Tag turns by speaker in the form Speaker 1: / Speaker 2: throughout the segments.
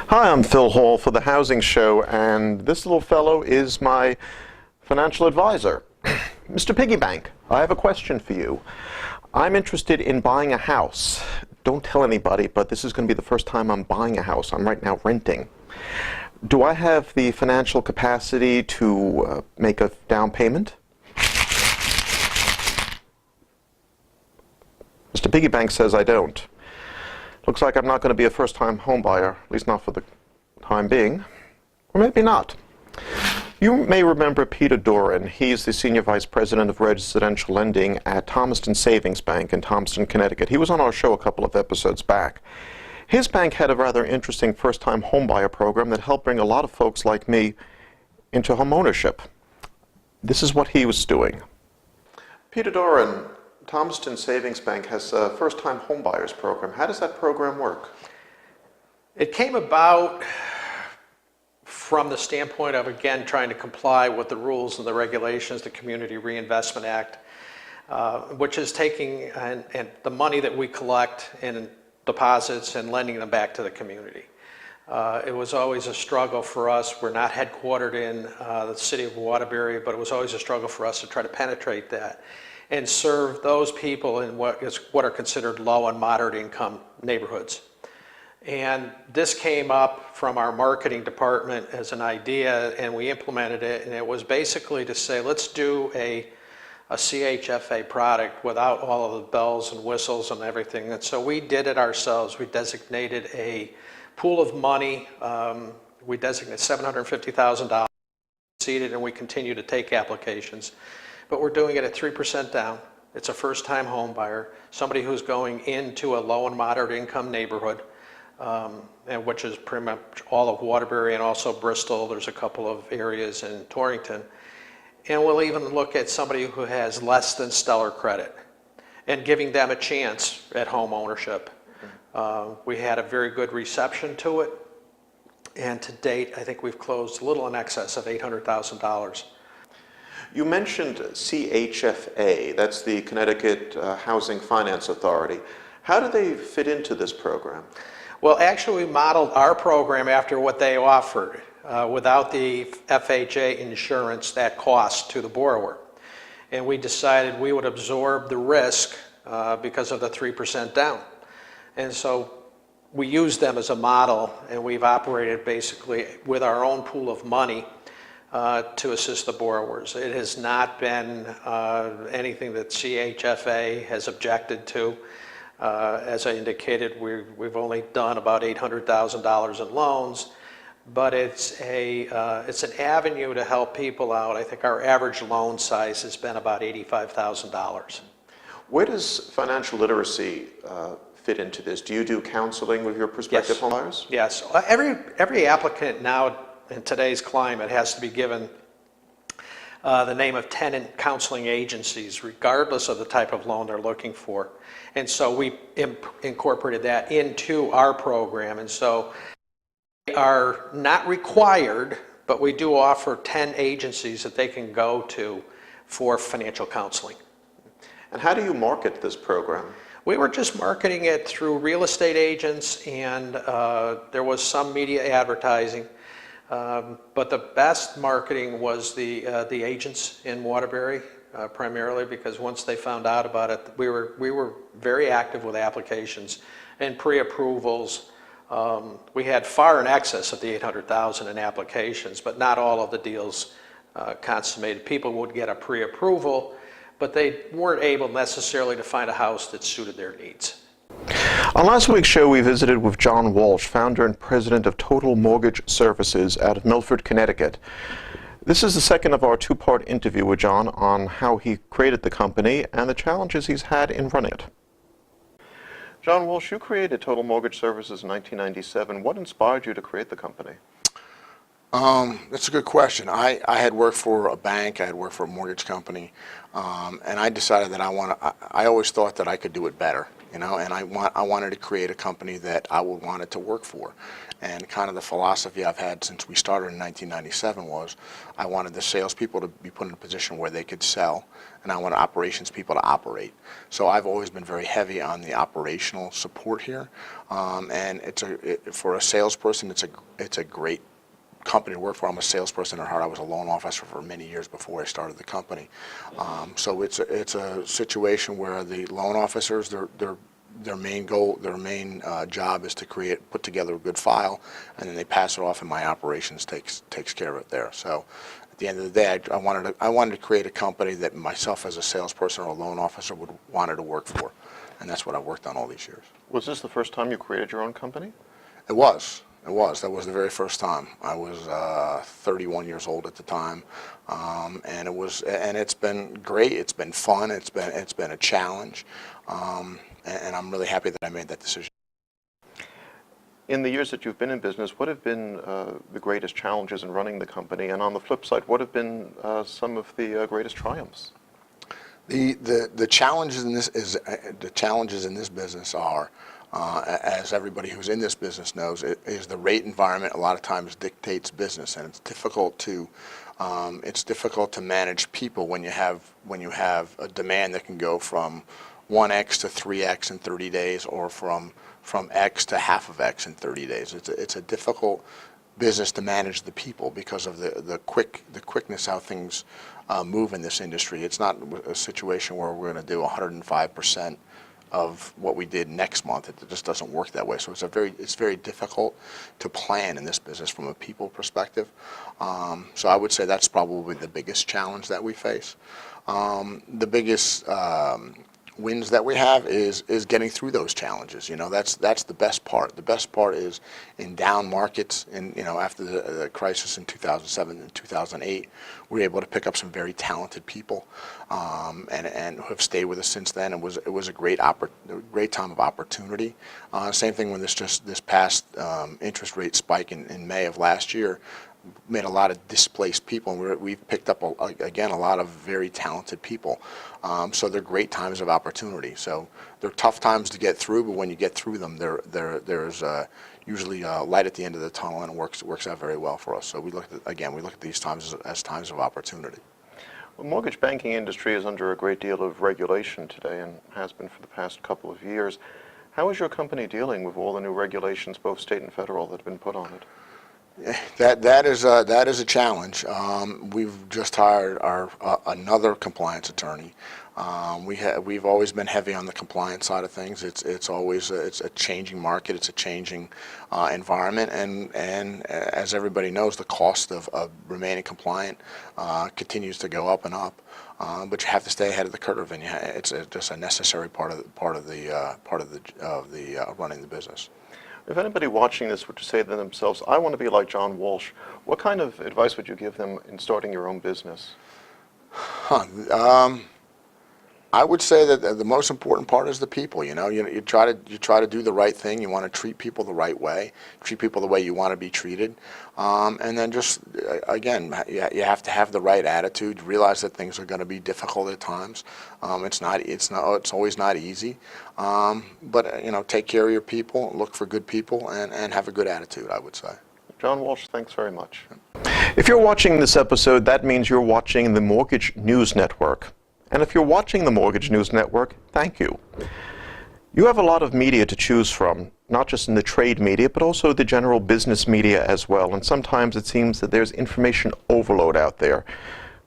Speaker 1: Hi, I'm Phil Hall for the Housing Show, and this little fellow is my financial advisor. Mr. Piggybank, I have a question for you. I'm interested in buying a house. Don't tell anybody, but this is going to be the first time I'm buying a house. I'm right now renting. Do I have the financial capacity to make a down payment? Mr. Piggybank says I don't. Looks like I'm not going to be a first-time home buyer, at least not for the time being. Or maybe not. You may remember Peter Doiron. He's the Senior Vice President of Residential Lending at Thomaston Savings Bank in Thomaston, Connecticut. He was on our show a couple of episodes back. His bank had a rather interesting first-time homebuyer program that helped bring a lot of folks like me into home ownership. This is what he was doing. Peter Doiron, Thomaston Savings Bank has a first-time homebuyers program. How does that program work?
Speaker 2: It came about from the standpoint of, again, trying to comply with the rules and the regulations, the Community Reinvestment Act, which is taking and the money that we collect in deposits and lending them back to the community. It was always a struggle for us. We're not headquartered in the city of Waterbury, but it was always a struggle for us to try to penetrate that and serve those people in what are considered low and moderate income neighborhoods. And this came up from our marketing department as an idea, and we implemented it, and it was basically to say, let's do a CHFA product without all of the bells and whistles and everything. And so we did it ourselves. We designated a pool of money. We designated $750,000 seeded, and we continue to take applications. But we're doing it at 3% down. It's a first-time home buyer, somebody who's going into a low and moderate income neighborhood, and which is pretty much all of Waterbury and also Bristol. There's a couple of areas in Torrington. And we'll even look at somebody who has less than stellar credit and giving them a chance at home ownership. We had a very good reception to it. And to date, I think we've closed a little in excess of $800,000.
Speaker 1: You mentioned CHFA, that's the Connecticut Housing Finance Authority. How do they fit into this program?
Speaker 2: Well, actually, we modeled our program after what they offered without the FHA insurance that cost to the borrower. And we decided we would absorb the risk because of the 3% down. And so we used them as a model, and we've operated basically with our own pool of money to assist the borrowers. It has not been anything that CHFA has objected to. As I indicated, we've only done about $800,000 in loans, but it's an avenue to help people out. I think our average loan size has been about $85,000.
Speaker 1: Where does financial literacy fit into this? Do you do counseling with your prospective homebuyers?
Speaker 2: Yes. Every applicant now in today's climate has to be given the name of 10 counseling agencies, regardless of the type of loan they're looking for. And so we incorporated that into our program. And so they are not required, but we do offer 10 agencies that they can go to for financial counseling.
Speaker 1: And how do you market this program?
Speaker 2: We were just marketing it through real estate agents, and there was some media advertising. But the best marketing was the agents in Waterbury, primarily because once they found out about it, we were very active with applications and pre-approvals. We had far in excess of the 800,000 in applications, but not all of the deals consummated. People would get a pre-approval, but they weren't able necessarily to find a house that suited their needs.
Speaker 1: On last week's show, we visited with John Walsh, founder and president of Total Mortgage Services out of Milford, Connecticut. This is the second of our two-part interview with John on how he created the company and the challenges he's had in running it. John Walsh, you created Total Mortgage Services in 1997. What inspired you to create the company?
Speaker 3: That's a good question. I had worked for a bank, I had worked for a mortgage company, and I decided that I always thought that I could do it better, and I wanted to create a company that I would want it to work for. And kind of the philosophy I've had since we started in 1997 was I wanted the salespeople to be put in a position where they could sell, and I wanted operations people to operate. So I've always been very heavy on the operational support here, and for a salesperson, it's a great company to work for. I'm a salesperson at heart. I was a loan officer for many years before I started the company. So it's a situation where the loan officers, their main goal, their main job is to put together a good file, and then they pass it off, and my operations takes care of it there. So at the end of the day, I wanted to create a company that myself as a salesperson or a loan officer wanted to work for, and that's what I've worked on all these years.
Speaker 1: Was this the first time you created your own company?
Speaker 3: It was. That was the very first time. I was 31 years old at the time, and it's been great. It's been fun. It's been a challenge, and I'm really happy that I made that decision.
Speaker 1: In the years that you've been in business, what have been the greatest challenges in running the company? And on the flip side, what have been some of the greatest triumphs?
Speaker 3: The challenges in this business are, as everybody who's in this business knows, is the rate environment a lot of times dictates business, and it's difficult to manage people when you have a demand that can go from 1x to 3x in 30 days, or from X to half of X in 30 days. It's a difficult business to manage the people because of the quickness how things move in this industry. It's not a situation where we're going to do 105% of what we did next month. It just doesn't work that way. So it's very difficult to plan in this business from a people perspective. So I would say that's probably the biggest challenge that we face. The biggest wins that we have is getting through those challenges. That's the best part. The best part is in down markets, and after the crisis in 2007 and 2008, we were able to pick up some very talented people, and who have stayed with us since then. It was a great time of opportunity. Same thing when this past interest rate spike in May of last year made a lot of displaced people, and we've picked up again a lot of very talented people. So they're great times of opportunity. So they're tough times to get through, but when you get through them, there's usually light at the end of the tunnel, and it works out very well for us. So we look at these times as times of opportunity.
Speaker 1: The mortgage banking industry is under a great deal of regulation today, and has been for the past couple of years. How is your company dealing with all the new regulations, both state and federal, that have been put on it?
Speaker 3: That is a challenge. We've just hired another compliance attorney. We've always been heavy on the compliance side of things. It's always a changing market. It's a changing environment, and as everybody knows, the cost of remaining compliant continues to go up and up. But you have to stay ahead of the curve, and it's just a necessary part of running the business.
Speaker 1: If anybody watching this were to say to themselves, I want to be like John Walsh, what kind of advice would you give them in starting your own business?
Speaker 3: I would say that the most important part is the people. You try to do the right thing. You want to treat people the right way, treat people the way you want to be treated, and then just again, you have to have the right attitude. Realize that things are going to be difficult at times. It's always not easy, but take care of your people, look for good people, and have a good attitude, I would say.
Speaker 1: John Walsh, thanks very much. If you're watching this episode, that means you're watching the Mortgage News Network. And if you're watching the Mortgage News Network, thank you. You have a lot of media to choose from, not just in the trade media, but also the general business media as well. And sometimes it seems that there's information overload out there.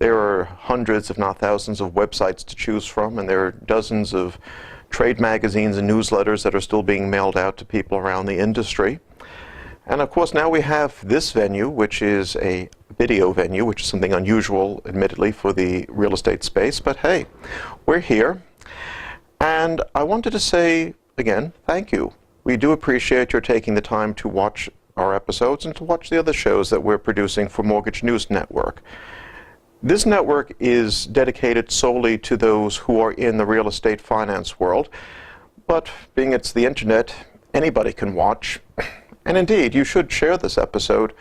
Speaker 1: There are hundreds, if not thousands, of websites to choose from, and there are dozens of trade magazines and newsletters that are still being mailed out to people around the industry. And of course, now we have this venue, which is a video venue, which is something unusual, admittedly, for the real estate space. But hey, we're here. And I wanted to say, again, thank you. We do appreciate your taking the time to watch our episodes and to watch the other shows that we're producing for Mortgage News Network. This network is dedicated solely to those who are in the real estate finance world. But being it's the internet, anybody can watch. And indeed, you should share this episode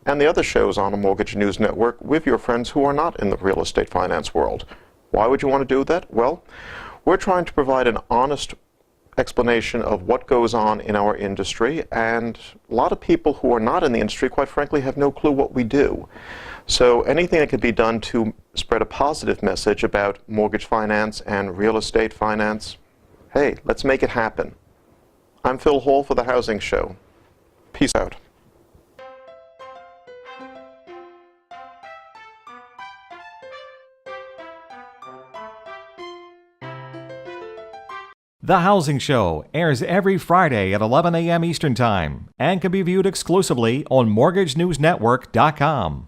Speaker 1: and the other shows on the Mortgage News Network with your friends who are not in the real estate finance world. Why would you want to do that? Well, we're trying to provide an honest explanation of what goes on in our industry, and a lot of people who are not in the industry, quite frankly, have no clue what we do. So anything that could be done to spread a positive message about mortgage finance and real estate finance, hey, let's make it happen. I'm Phil Hall for The Housing Show. Peace out.
Speaker 4: The Housing Show airs every Friday at 11 a.m. Eastern Time and can be viewed exclusively on MortgageNewsNetwork.com.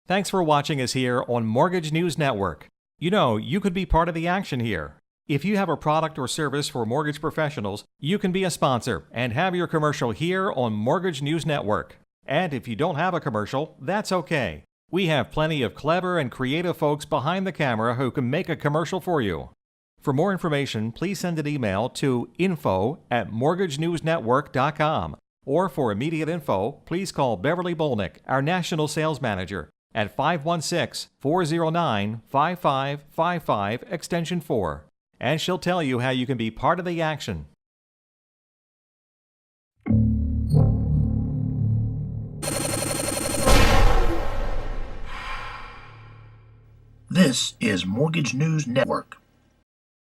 Speaker 4: Thanks for watching us here on Mortgage News Network. You know, you could be part of the action here. If you have a product or service for mortgage professionals, you can be a sponsor and have your commercial here on Mortgage News Network. And if you don't have a commercial, that's okay. We have plenty of clever and creative folks behind the camera who can make a commercial for you. For more information, please send an email to info@mortgagenewsnetwork.com, or for immediate info, please call Beverly Bolnick, our National Sales Manager, at 516-409-5555, extension 4, and she'll tell you how you can be part of the action.
Speaker 5: This is Mortgage News Network.